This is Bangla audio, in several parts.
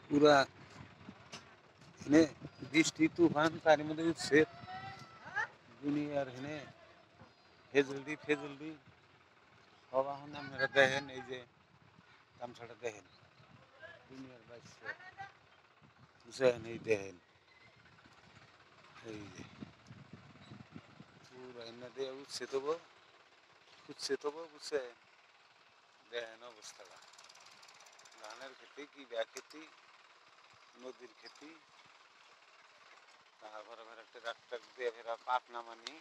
পুরা হেনে বৃষ্টি তুফান তার মধ্যে উঠছে দুনিয়ার হেনে ফেজলডি ফেজলডি সব এখন আপনারা দেখেন এই যে গামছাটা দেখেন দুনিয়ার বাইশে বুঝছেন এই দেখেন এই যে পুরা এনে দিয়ে উঠছে তবু বুঝছেন দেখেন অবস্থাটা ধানের খেতে কি ব্যা খেতি নদীর খেতি তারপরে ফের একটা ট্রাক্টর দিয়ে ফেরা পাক নামানি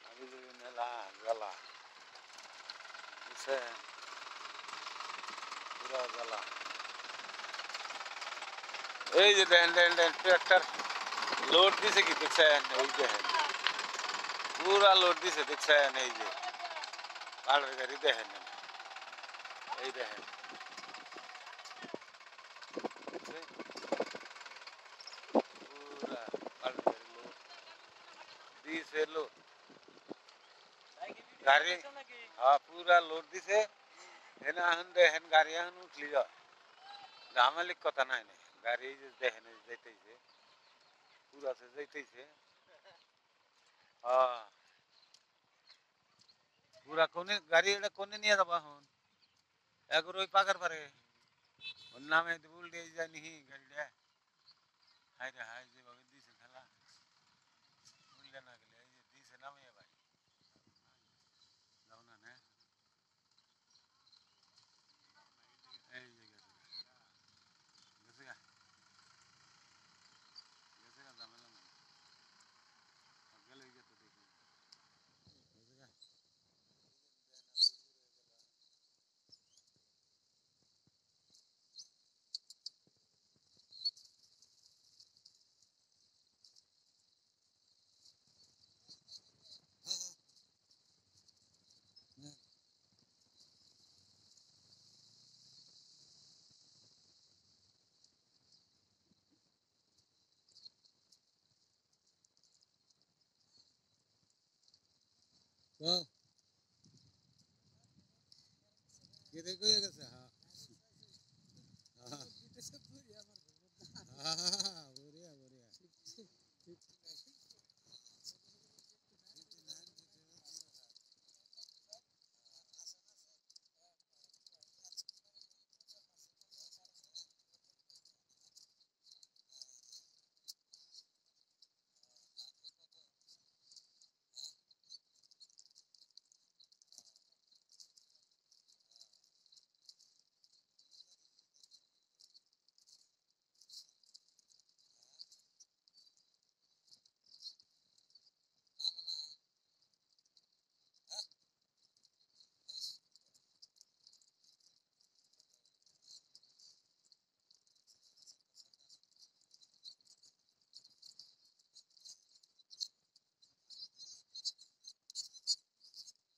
আমি যদি মেলা জ্বালা বুঝছেন পুরা জ্বালা এই যে দেখেন দেখেন দেখেন ট্রাক্টর লোড দিছে কি দেখছেন এই দেখেন পুরা লোড দিছে দেখছেন এই যে পাড়ের গাড়ি দেখেন এই দেখেন পুরা পাড়ের গাড়ি লোড দিছে লোড গাড়ি হ্যাঁ পুরা লোড দিছে এনে এখন দেখেন গাড়ি এখন উঠলি যায় দামালিক কথা নাই নাই গাড়ি যে দেখেন যাইতেছে পুরাতে যাইতেছে হ্যাঁ পুরা কোনে গাড়ি এটা কোনে নিয়ে যাবো এখন একবার ওই পাকার পারে ওর নামে উল্টে যায়নি গাড়িটা হাই রে হাই যেভাবে দিয়েছে খেলা উল্টে না গেলে এই যে দিয়েছে নামে ভাই যাও না না এই যে গেছে গেছে গা গেছে গা ঝামেলা নাই গেলে গেছে দেখি গেছে গা হ্যাঁ কেটে কয়ে গেছে হ্যাঁ হ্যাঁ হ্যাঁ বড়িয়া বড়িয়া